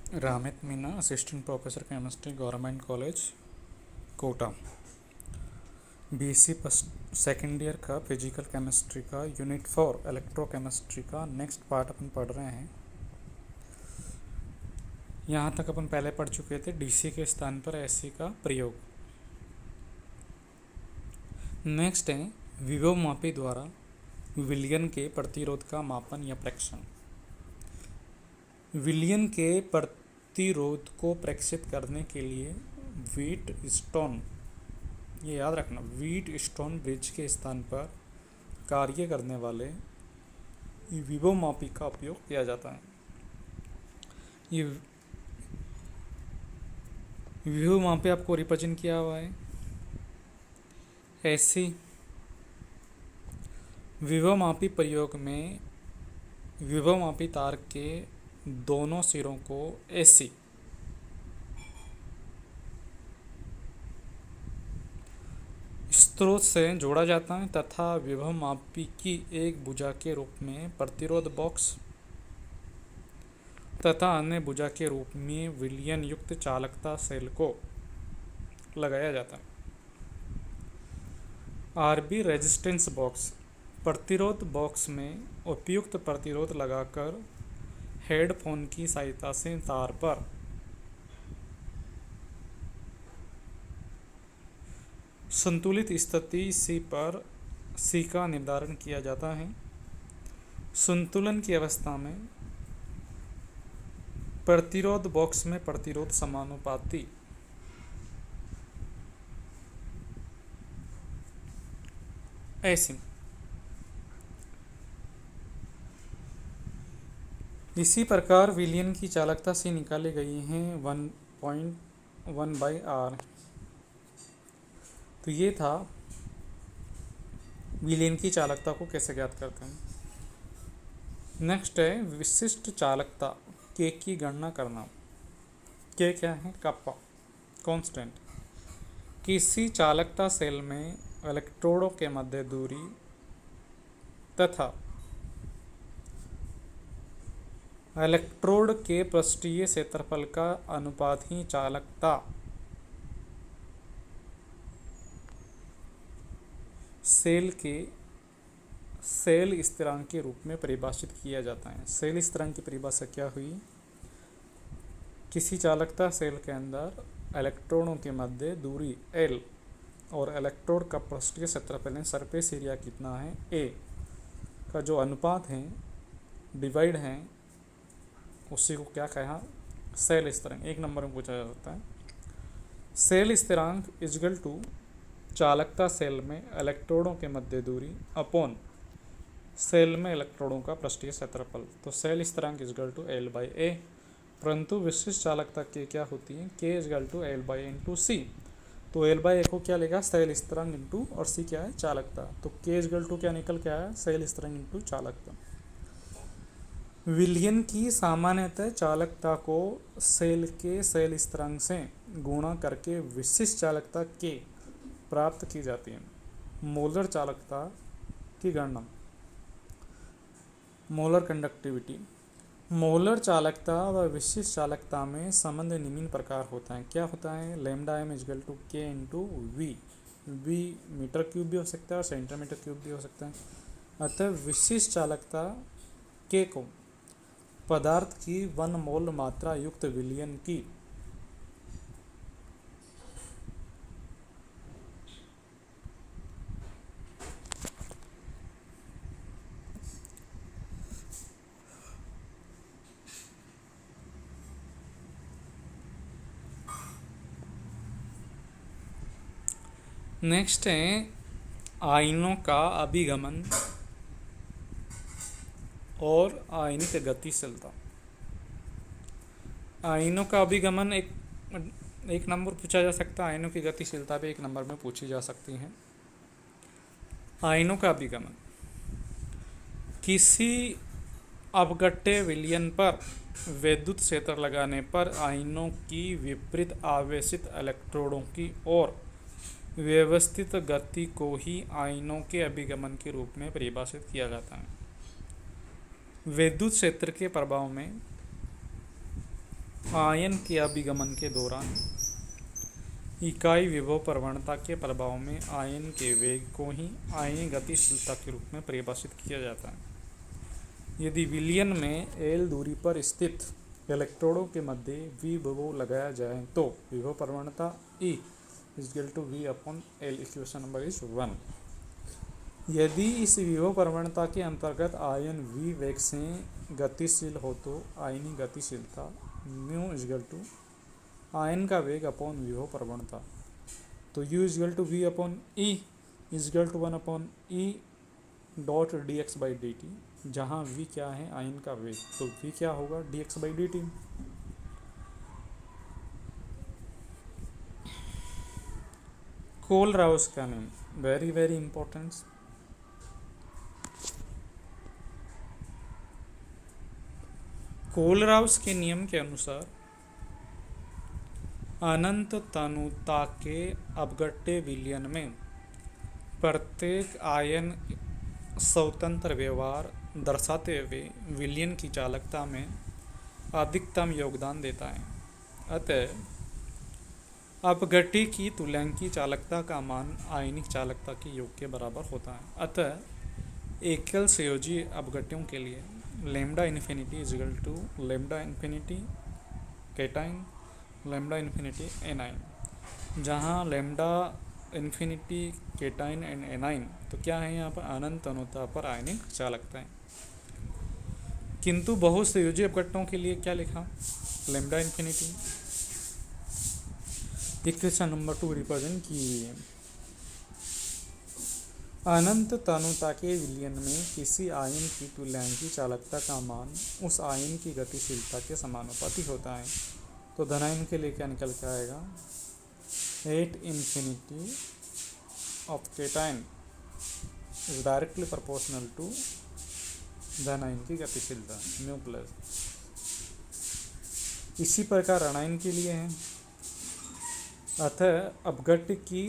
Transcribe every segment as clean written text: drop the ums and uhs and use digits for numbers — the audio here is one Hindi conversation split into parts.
रामित Meena, assistant professor chemistry, government college Kota. BSc second year का फिजिकल केमिस्ट्री का यूनिट 4 इलेक्ट्रोकेमिस्ट्री का नेक्स्ट पार्ट अपन पढ़ रहे हैं। यहाँ तक अपन पहले पढ़ चुके थे डीसी के स्थान पर एसी का प्रयोग। नेक्स्ट है विभवमापी द्वारा विलयन के प्रतिरोध का मापन या प्रेक्षण। विलयन के प्रतिरोध को प्रेक्षित करने के लिए व्हीटस्टोन, ये याद रखना, व्हीटस्टोन ब्रिज के स्थान पर कार्य करने वाले विभवमापी का उपयोग किया जाता है। ये विभवमापी आपको रिप्रेजेंट किया हुआ है ऐसी। विभवमापी प्रयोग में विभवमापी तार के दोनों सिरों को एसी स्रोत से जोड़ा जाता है तथा विभवमापी की एक भुजा के रूप में प्रतिरोध बॉक्स तथा अन्य भुजा के रूप में विलयन युक्त चालकता सेल को लगाया जाता है। आरबी रेजिस्टेंस बॉक्स, प्रतिरोध बॉक्स में उपयुक्त प्रतिरोध लगाकर हेडफोन की सहायता से तार पर संतुलित स्थिति सी पर सी का निर्धारण किया जाता है। संतुलन की अवस्था में प्रतिरोध बॉक्स में प्रतिरोध समानुपाती ऐसी। इसी प्रकार विलयन की चालकता से निकाली गई है 1.1/R। तो ये था विलयन की चालकता को कैसे ज्ञात करते हैं। नेक्स्ट है विशिष्ट चालकता के की गणना करना। के क्या है? Kappa constant. किसी चालकता सेल में इलेक्ट्रोडों के मध्य दूरी तथा इलेक्ट्रोड के पृष्ठीय क्षेत्रफल का अनुपात ही चालकता सेल स्थिरांक के रूप में परिभाषित किया जाता है। सेल स्थिरांक की परिभाषा क्या हुई? किसी चालकता सेल के अंदर इलेक्ट्रॉनों के मध्य दूरी L और इलेक्ट्रोड का पृष्ठीय क्षेत्रफल सरफेस एरिया कितना है A का जो अनुपात है, डिवाइड है, उसी को क्या कहा? सेल स्थिरांक। एक नंबर में पूछा जा सकता है। सेल स्थिरांक इजगल टू चालकता सेल में इलेक्ट्रोडों के मध्य दूरी अपॉन सेल में इलेक्ट्रोडों का पृष्ठीय क्षेत्रफल। तो सेल स्थिरांक इजगल टू L/A। परंतु विशिष्ट चालकता के क्या होती है? K is equal to L/A into c. तो L/A को क्या लेगा? सेल स्थिरांक इंटू, और सी क्या है? चालकता। तो K इजगल टू क्या निकल के आया? सेल स्थिरांक इंटू चालकता। विलयन की सामान्यतः चालकता को सेल के सेल स्थिरांक से गुणा करके विशिष्ट चालकता K प्राप्त की जाती है। मोलर चालकता की गणना। Molar conductivity. मोलर चालकता व विशिष्ट चालकता में संबंध निम्न प्रकार होता है। क्या होता है? Lambda m is equal to K into V. V metre cube भी हो सकता है और सेंटीमीटर क्यूब भी हो सकता है। अतः विशिष्ट चालकता K को पदार्थ की 1 मोल मात्रा युक्त विलयन की नेक्स्ट है आयनों का अभिगमन और आयनिक गतिशीलता। आयनों का अभिगमन एक नंबर पूछा जा सकता है। आयनों की गतिशीलता भी एक नंबर में पूछी जा सकती है। आयनों का अभिगमन, किसी अपघट्य विलयन पर विद्युत क्षेत्र लगाने पर आयनों की विपरीत आवेशित इलेक्ट्रोडों की ओर व्यवस्थित गति को ही आयनों के अभिगमन के रूप में परिभाषित किया जाता है। विद्युत क्षेत्र के प्रभाव में आयन के अभिगमन के दौरान इकाई विभव प्रवणता के प्रभाव में आयन के वेग को ही आयनीय गतिशीलता के रूप में परिभाषित किया जाता है। यदि विलयन में एल दूरी पर स्थित इलेक्ट्रोडों के मध्य वी विभव लगाया जाए तो विभव प्रवणता E equal to V upon L. Equation number is 1। यदि इस विभव प्रवणता के अंतर्गत आयन v वेग से गतिशील हो तो आयनीय गतिशीलता म्यू इक्वल टू आयन का वेग अपॉन विभव प्रवणता। तो u equal to V upon E equal to 1 upon E dot D X by D T, जहाँ v क्या है आयन का वेग, तो v क्या होगा D X by D T. Kohlrausch का नियम वेरी वेरी इंपॉर्टेंट। कोलराउस के नियम के अनुसार अनंत तनुता के अपघट्य विलयन में प्रत्येक आयन स्वतंत्र व्यवहार दर्शाते हुए विलयन की चालकता में अधिकतम योगदान देता है। अतः अपघट्य की तुल्यांकी चालकता का मान आयनिक चालकता के योग के बराबर होता है। अतः एकल संयोजी अपघट्यों के लिए lambda infinity is equal to lambda infinity cation lambda infinity anion, जहाँ lambda infinity cation and anion तो क्या है यहाँ पर अनंत तनुता पर आयनिक चालकता है। किंतु बहुत संयोजी अपघट्यों के लिए क्या लिखा lambda infinity. Equation number 2 represent कीजिए। अनंत तनुता के विलयन में किसी आयन की तुल्यांकी चालकता का मान उस आयन की गतिशीलता के समानुपाती होता है। तो धनायन के लिए क्या निकल के आएगा 8 infinity of cation is directly proportional to धनायन की गतिशीलता म्यू प्लस। इसी प्रकार ऋणायन के लिए है। अतः अपघट्य की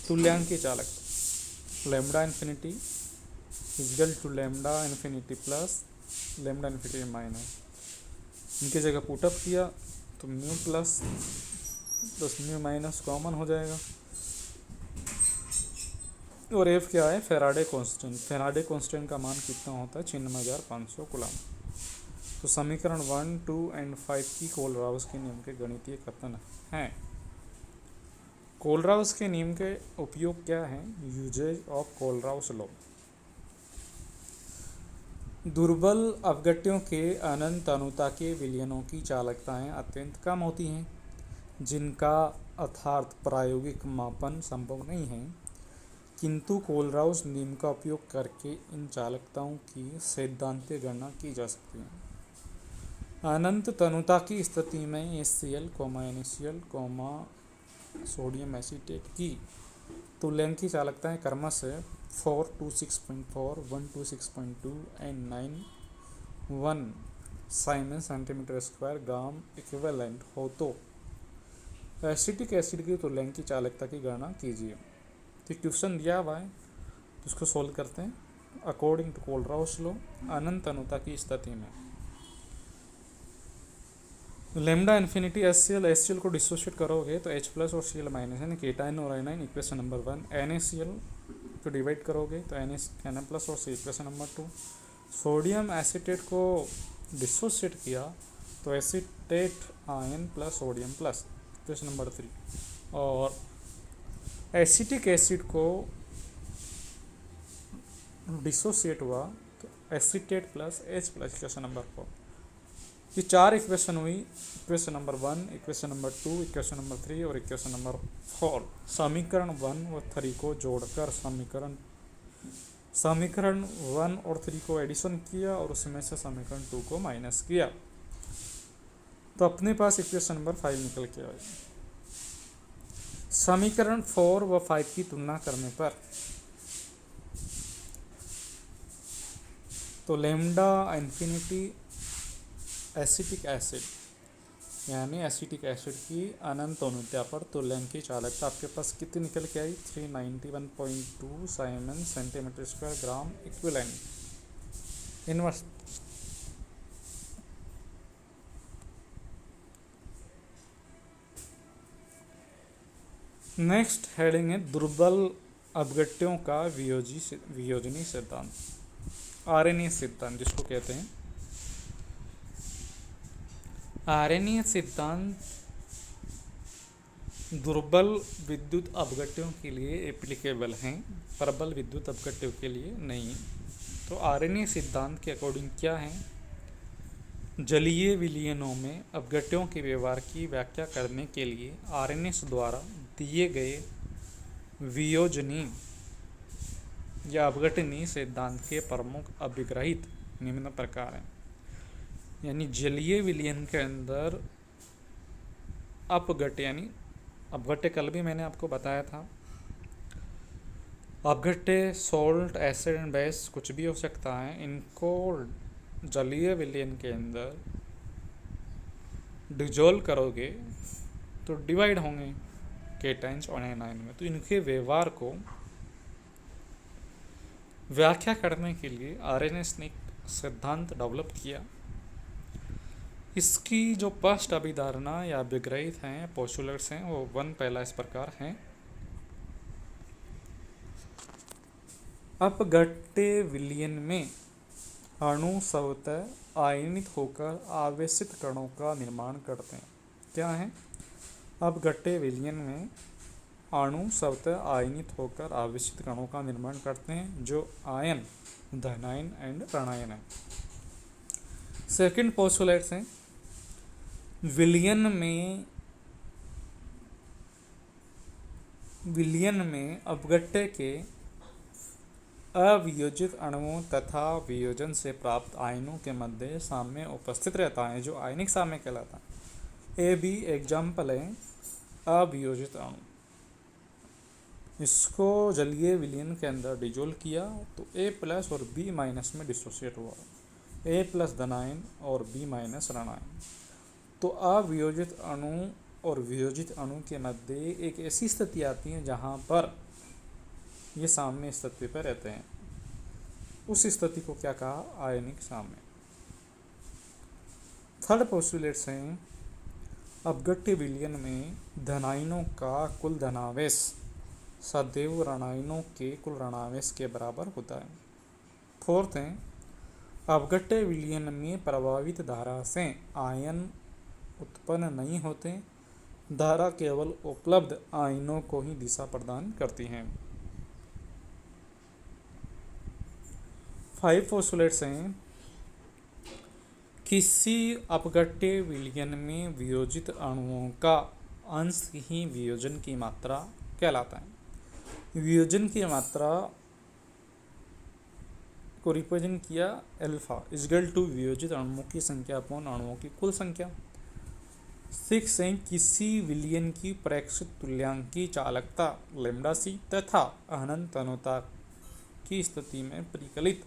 तुल्यांकी चालकता lambda infinity equal to lambda infinity plus lambda infinity minus, इनकी जगह पुटअप किया तो mu plus plus mu minus common हो जाएगा। और एफ क्या है फेराडे कांस्टेंट। फेराडे कांस्टेंट का मान कितना होता है 96,500 कूलम। तो समीकरण 1, 2 एंड 5 की कोलराउस के नियम के गणितीय कथन हैं। कोलराउस के नियम के उपयोग क्या है यूजेज ऑफ कोलराउस लॉ। दुर्बल अपघट्यों के अनंत तनुता के विलयनों की चालकताएं अत्यंत कम होती हैं, जिनका अर्थात प्रायोगिक मापन संभव नहीं है, किंतु कोलराउस नियम का उपयोग करके इन चालकताओं की सैद्धांतिक गणना की जा सकती है। अनंत तनुता की स्थिति में HCl, NaCl, सोडियम एसीटेट की तुल्यांकी चालकताएं क्रमशः 426.4, 126.2 and 9.1 Simon centimetre square gram equivalent हो तो एसिटिक एसिड की तुल्यांकी चालकता की गणना कीजिए। तो क्वेश्चन दिया हुआ है तो उसको सोल्व करते हैं। अकॉर्डिंग टू कोलराउस लॉ अनंत तनुता की स्थिति में लैम्डा इन्फिनिटी HCl को डिसोशिएट करोगे तो H प्लस और Cl माइनस यानी केटाइन और आयनाइन इक्वेशन नंबर 1। NaCl को डिवाइड करोगे तो Na प्लस और C equation number 2। Sodium acetate को डिसोशिएट किया तो acetate ion plus sodium plus equation number 3। और एसिटिक एसिड को डिसोशिएट हुआ तो acetate plus H plus equation number 4। ये 4 इक्वेशन हुई, equation number 1, equation number 2, equation number 3 और इक्वेशन नंबर 4। समीकरण 1 और 3 को जोड़कर समीकरण 1 और 3 को एडिशन किया और उसमें से समीकरण 2 को माइनस किया तो अपने पास इक्वेशन नंबर 5 निकल के आया। समीकरण 4 व 5 की तुलना करने पर तो लैम्डा इन्फिनिटी एसिटिक एसिड यानी एसिटिक एसिड की अनंत तनुता पर तुल्यांकी चालकता आपके पास कितनी निकल के आई 391.2 Simon centimetre square gram equivalent. Inverse next heading है दुर्बल अपघट्यों का वियोजनी सिद्धांत, आरएनए सिद्धांत जिसको कहते हैं। आरएनए सिद्धांत दुर्बल विद्युत अपघट्यों के लिए एप्लीकेबल हैं, प्रबल विद्युत अपघट्यों के लिए नहीं। तो आरएनए सिद्धांत के अकॉर्डिंग क्या है, जलीय विलयनों में अपघट्यों के व्यवहार की व्याख्या करने के लिए आरएनए द्वारा दिए गए वियोजनी या अपघटनीय सिद्धांत के प्रमुख अभिग्रहित निम्न प्रकार हैं। यानी जलीय विलयन के अंदर अपघट्य, यानी अपघट्य कल भी मैंने आपको बताया था, अपघट्य सॉल्ट, एसिड एंड बेस कुछ भी हो सकता है। इनको जलीय विलयन के अंदर डिजोल्व करोगे तो डिवाइड होंगे केटाइन्स और एनाइन में। तो इनके व्यवहार को व्याख्या करने के लिए आरएनए ने एक सिद्धांत डेवलप किया। इसकी जो फर्स्ट अभिधारणा या अभिग्रहित हैं, पोस्टुलेट्स हैं, वो पहला इस प्रकार हैं। अपघट्य विलयन में अणु स्वतः आयनित होकर आवेशित कणों का निर्माण करते हैं। क्या है, अपघट्य विलयन में अणु स्वतः आयनित होकर आवेशित कणों का निर्माण करते हैं जो आयन, धनायन एंड ऋणायन है। सेकंड पोस्टुलेट्स हैं, विलयन में अपघट्य के अवियोजित अणुओं तथा वियोजन से प्राप्त आयनों के मध्य साम्य उपस्थित रहता है जो आयनिक साम्य कहलाता है। ए बी एग्जाम्पल है अवियोजित अणु। इसको जलीय विलयन के अंदर डिजोल्व किया तो A प्लस और B माइनस में डिसोसिएट हुआ, A प्लस धनायन और B माइनस ऋणायन। तो अवियोजित अणु और वियोजित अणु के मध्य एक ऐसी स्थिति आती है जहाँ पर ये साम्य स्थिति पर रहते हैं। उस स्थिति को क्या कहा, आयनिक साम्य। थर्ड पोस्टुलेट्स हैं, अपघट्य विलयन में धनायनों का कुल धनावेश सदैव ऋणायनों के कुल ऋणावेश के बराबर होता है। फोर्थ है, अपघट्य विलयन में प्रभावित धारा से आयन उत्पन्न नहीं होते, धारा केवल उपलब्ध आयनों को ही दिशा प्रदान करती है। 5 पोस्टुलेट्स हैं, किसी अपघट्य विलयन में वियोजित अणुओं का अंश ही वियोजन की मात्रा कहलाता है। वियोजन की मात्रा को रिप्रेजेंट किया अल्फा इजगल टू वियोजित अणुओं की संख्या अपॉन अणुओं की कुल संख्या। 6 है, किसी विलयन की प्रेक्षित तुल्यांकी चालकता लैम्डा सी तथा अनंत अनुता की स्थिति में परिकलित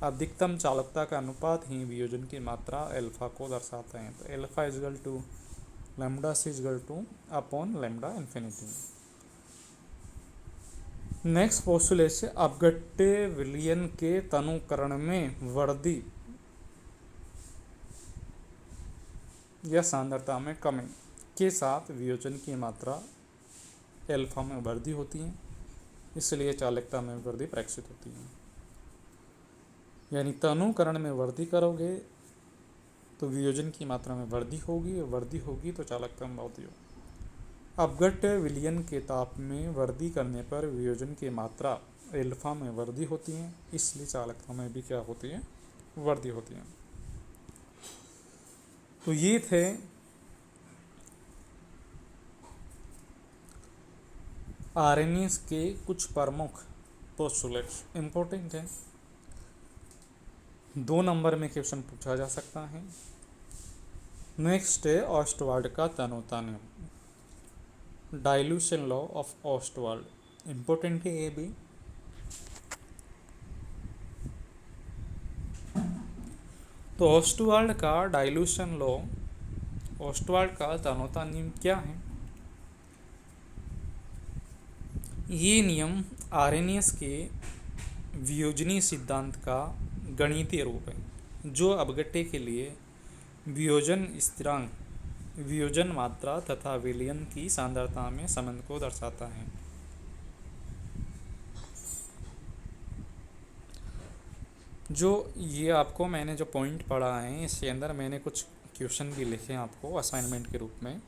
अधिकतम चालकता का अनुपात ही वियोजन की मात्रा अल्फा को दर्शाते हैं। तो alpha is equal to lambda C is equal to upon lambda infinity. Next postulate से अपघट्य विलयन के तनुकरण में वृद्धि या सांद्रता में कमी के साथ वियोजन की मात्रा अल्फा में वृद्धि होती है, इसलिए चालकता में वृद्धि प्रेक्षित होती है। यानी तनुकरण में वृद्धि करोगे तो वियोजन की मात्रा में वृद्धि होगी, और वृद्धि होगी तो चालकता में वृद्धि होगी। अपघट्य विलयन के ताप में वृद्धि करने पर वियोजन की मात्रा अल्फा में वृद्धि होती है, इसलिए चालकता में भी क्या होती है, वृद्धि होती है। तो ये थे आरएनए के कुछ प्रमुख पोस्टुलेट्स। इंपॉर्टेंट है, 2 नंबर में क्वेश्चन पूछा जा सकता है। नेक्स्ट है ऑस्टवाल्ड का तन्यता नियम, डाइल्यूशन लॉ ऑफ ऑस्टवाल्ड। इंपॉर्टेंट है ये भी। तो ऑस्टवाल्ड का डाइल्यूशन लॉ, ऑस्टवाल्ड का तन्यता नियम क्या है? ये नियम आरएनए के वियोजनी सिद्धांत का गणितीय रूप है, जो अपघट्य के लिए वियोजन स्थिरांक वियोजन मात्रा तथा विलयन की सांद्रता में संबंध को दर्शाता है। जो ये आपको मैंने जो पॉइंट पढ़ा है इसके अंदर मैंने कुछ क्वेश्चन भी लिखे हैं आपको असाइनमेंट के रूप में।